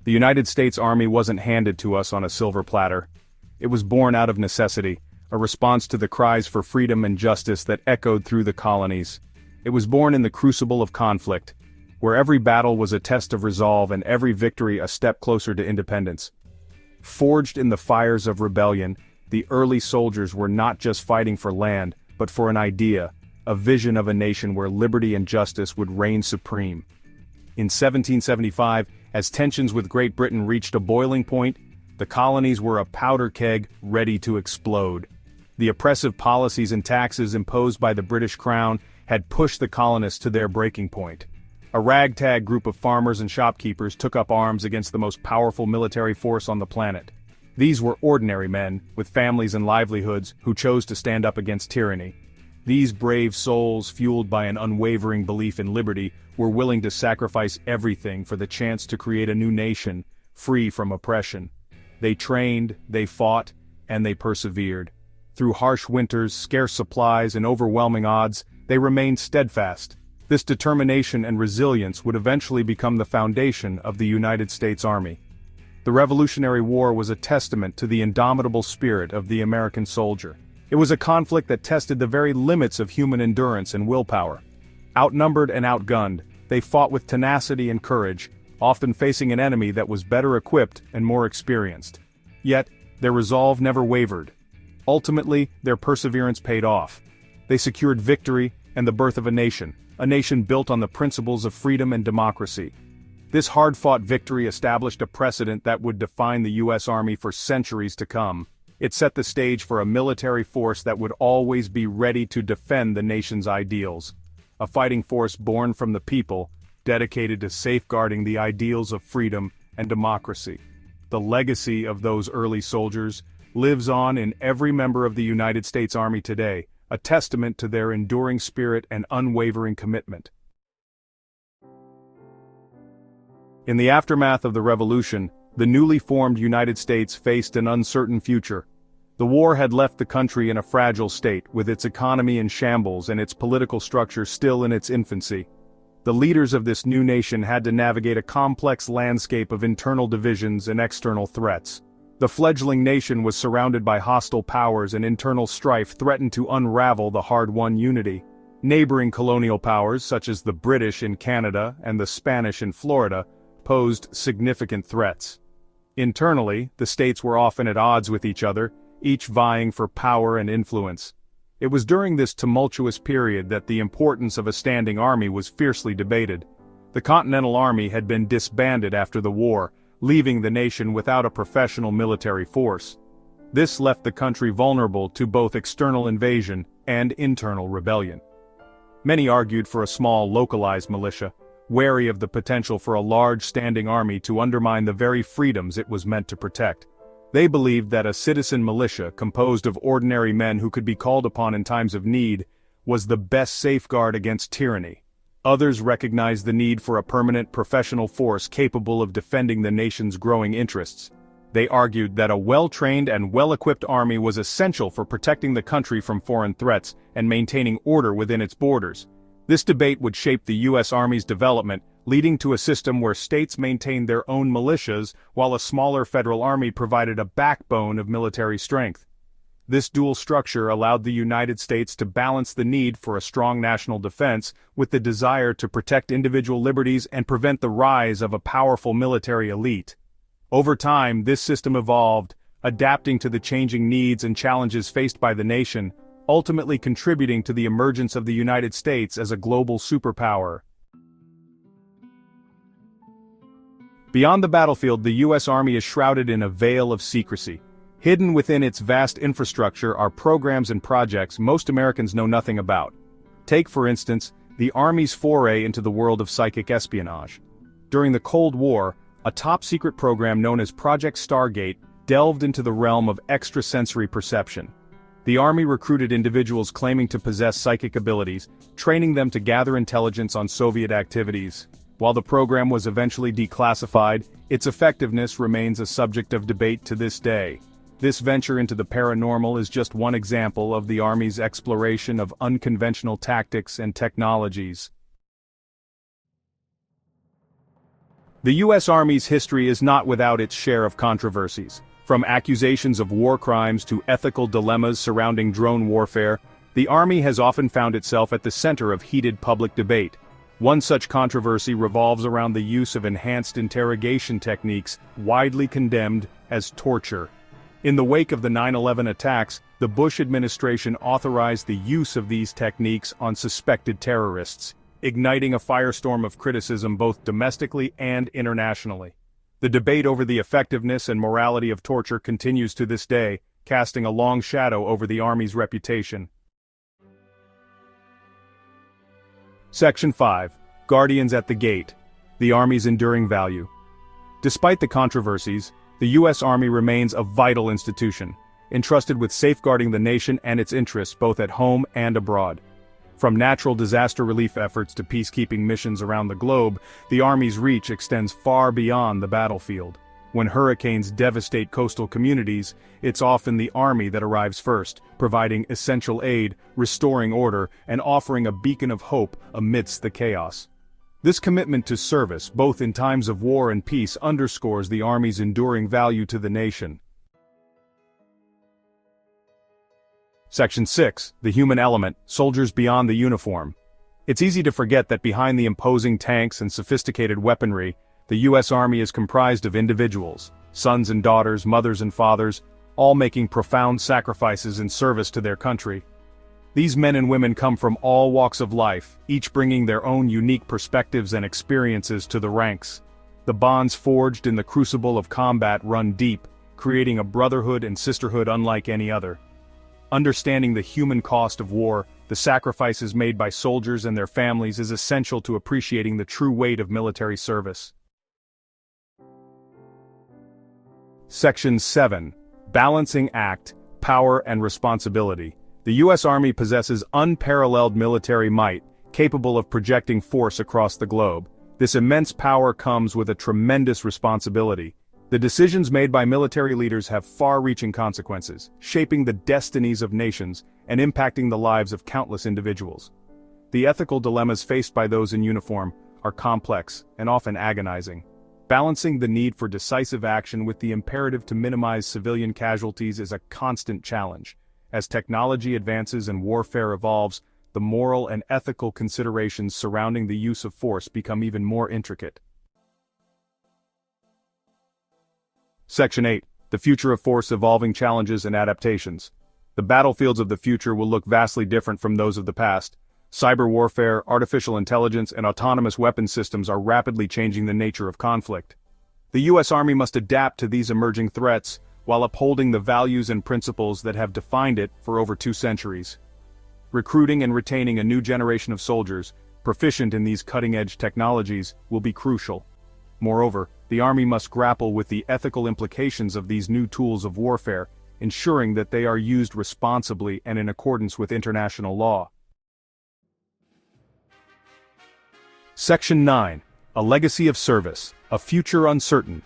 The United States Army wasn't handed to us on a silver platter. It was born out of necessity, a response to the cries for freedom and justice that echoed through the colonies. It was born in the crucible of conflict, where every battle was a test of resolve and every victory a step closer to independence. Forged in the fires of rebellion, the early soldiers were not just fighting for land, but for an idea, a vision of a nation where liberty and justice would reign supreme. In 1775, as tensions with Great Britain reached a boiling point, the colonies were a powder keg ready to explode. The oppressive policies and taxes imposed by the British Crown had pushed the colonists to their breaking point. A ragtag group of farmers and shopkeepers took up arms against the most powerful military force on the planet. These were ordinary men, with families and livelihoods, who chose to stand up against tyranny. These brave souls, fueled by an unwavering belief in liberty, were willing to sacrifice everything for the chance to create a new nation, free from oppression. They trained, they fought, and they persevered. Through harsh winters, scarce supplies, and overwhelming odds, they remained steadfast. This determination and resilience would eventually become the foundation of the United States Army. The Revolutionary War was a testament to the indomitable spirit of the American soldier. It was a conflict that tested the very limits of human endurance and willpower. Outnumbered and outgunned, they fought with tenacity and courage, often facing an enemy that was better equipped and more experienced. Yet, their resolve never wavered. Ultimately, their perseverance paid off. They secured victory and the birth of a nation built on the principles of freedom and democracy. This hard-fought victory established a precedent that would define the U.S. Army for centuries to come. It set the stage for a military force that would always be ready to defend the nation's ideals. A fighting force born from the people, dedicated to safeguarding the ideals of freedom and democracy. The legacy of those early soldiers lives on in every member of the United States Army today, a testament to their enduring spirit and unwavering commitment. In the aftermath of the Revolution, the newly formed United States faced an uncertain future. The war had left the country in a fragile state, with its economy in shambles and its political structure still in its infancy. The leaders of this new nation had to navigate a complex landscape of internal divisions and external threats. The fledgling nation was surrounded by hostile powers, and internal strife threatened to unravel the hard-won unity. Neighboring colonial powers, such as the British in Canada and the Spanish in Florida, posed significant threats. Internally, the states were often at odds with each other, each vying for power and influence. It was during this tumultuous period that the importance of a standing army was fiercely debated. The Continental Army had been disbanded after the war, leaving the nation without a professional military force. This left the country vulnerable to both external invasion and internal rebellion. Many argued for a small, localized militia, wary of the potential for a large standing army to undermine the very freedoms it was meant to protect. They believed that a citizen militia composed of ordinary men who could be called upon in times of need was the best safeguard against tyranny. Others recognized the need for a permanent professional force capable of defending the nation's growing interests. They argued that a well-trained and well-equipped army was essential for protecting the country from foreign threats and maintaining order within its borders. This debate would shape the U.S. Army's development, leading to a system where states maintained their own militias while a smaller federal army provided a backbone of military strength. This dual structure allowed the United States to balance the need for a strong national defense with the desire to protect individual liberties and prevent the rise of a powerful military elite. Over time, this system evolved, adapting to the changing needs and challenges faced by the nation, ultimately contributing to the emergence of the United States as a global superpower. Beyond the battlefield, the U.S. Army is shrouded in a veil of secrecy. Hidden within its vast infrastructure are programs and projects most Americans know nothing about. Take, for instance, the Army's foray into the world of psychic espionage. During the Cold War, a top-secret program known as Project Stargate delved into the realm of extrasensory perception. The Army recruited individuals claiming to possess psychic abilities, training them to gather intelligence on Soviet activities. While the program was eventually declassified, its effectiveness remains a subject of debate to this day. This venture into the paranormal is just one example of the Army's exploration of unconventional tactics and technologies. The U.S. Army's history is not without its share of controversies. From accusations of war crimes to ethical dilemmas surrounding drone warfare, the Army has often found itself at the center of heated public debate. One such controversy revolves around the use of enhanced interrogation techniques, widely condemned as torture. In the wake of the 9/11 attacks, the Bush administration authorized the use of these techniques on suspected terrorists, igniting a firestorm of criticism both domestically and internationally. The debate over the effectiveness and morality of torture continues to this day, casting a long shadow over the Army's reputation. Section 5. Guardians at the Gate. The Army's enduring value. Despite the controversies, the U.S. Army remains a vital institution, entrusted with safeguarding the nation and its interests both at home and abroad. From natural disaster relief efforts to peacekeeping missions around the globe, the Army's reach extends far beyond the battlefield. When hurricanes devastate coastal communities, it's often the Army that arrives first, providing essential aid, restoring order, and offering a beacon of hope amidst the chaos. This commitment to service, both in times of war and peace, underscores the Army's enduring value to the nation. Section 6. The Human Element, Soldiers Beyond the Uniform. It's easy to forget that behind the imposing tanks and sophisticated weaponry, the U.S. Army is comprised of individuals, sons and daughters, mothers and fathers, all making profound sacrifices in service to their country. These men and women come from all walks of life, each bringing their own unique perspectives and experiences to the ranks. The bonds forged in the crucible of combat run deep, creating a brotherhood and sisterhood unlike any other. Understanding the human cost of war, the sacrifices made by soldiers and their families is essential to appreciating the true weight of military service. Section 7. Balancing Act, Power and Responsibility. The U.S. Army possesses unparalleled military might, capable of projecting force across the globe. This immense power comes with a tremendous responsibility. The decisions made by military leaders have far-reaching consequences, shaping the destinies of nations and impacting the lives of countless individuals. The ethical dilemmas faced by those in uniform are complex and often agonizing. Balancing the need for decisive action with the imperative to minimize civilian casualties is a constant challenge. As technology advances and warfare evolves, the moral and ethical considerations surrounding the use of force become even more intricate. Section 8. The Future of Force, Evolving Challenges and Adaptations. The battlefields of the future will look vastly different from those of the past. Cyber warfare, artificial intelligence, and autonomous weapon systems are rapidly changing the nature of conflict. The U.S. Army must adapt to these emerging threats, while upholding the values and principles that have defined it for over 2 centuries. Recruiting and retaining a new generation of soldiers, proficient in these cutting-edge technologies, will be crucial. Moreover, the Army must grapple with the ethical implications of these new tools of warfare, ensuring that they are used responsibly and in accordance with international law. Section 9. A Legacy of Service, A Future Uncertain.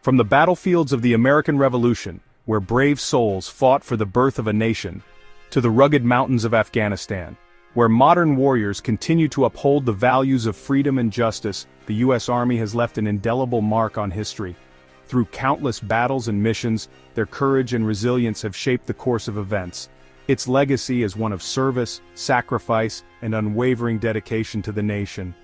From the battlefields of the American Revolution, where brave souls fought for the birth of a nation, to the rugged mountains of Afghanistan, where modern warriors continue to uphold the values of freedom and justice, the U.S. Army has left an indelible mark on history. Through countless battles and missions, their courage and resilience have shaped the course of events. Its legacy is one of service, sacrifice, and unwavering dedication to the nation.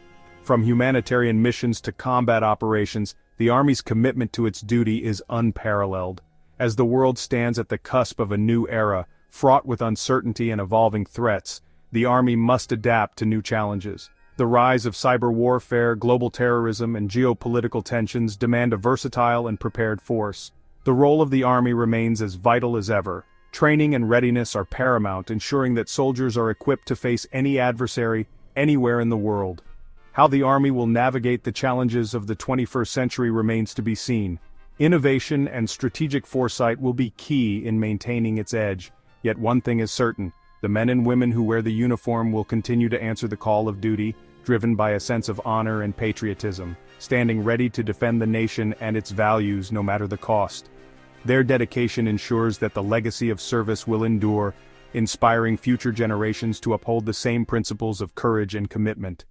From humanitarian missions to combat operations, the Army's commitment to its duty is unparalleled. As the world stands at the cusp of a new era, fraught with uncertainty and evolving threats, the Army must adapt to new challenges. The rise of cyber warfare, global terrorism, and geopolitical tensions demand a versatile and prepared force. The role of the Army remains as vital as ever. Training and readiness are paramount, ensuring that soldiers are equipped to face any adversary, anywhere in the world. How the Army will navigate the challenges of the 21st century remains to be seen. Innovation and strategic foresight will be key in maintaining its edge. Yet one thing is certain: the men and women who wear the uniform will continue to answer the call of duty, driven by a sense of honor and patriotism, standing ready to defend the nation and its values no matter the cost. Their dedication ensures that the legacy of service will endure, inspiring future generations to uphold the same principles of courage and commitment.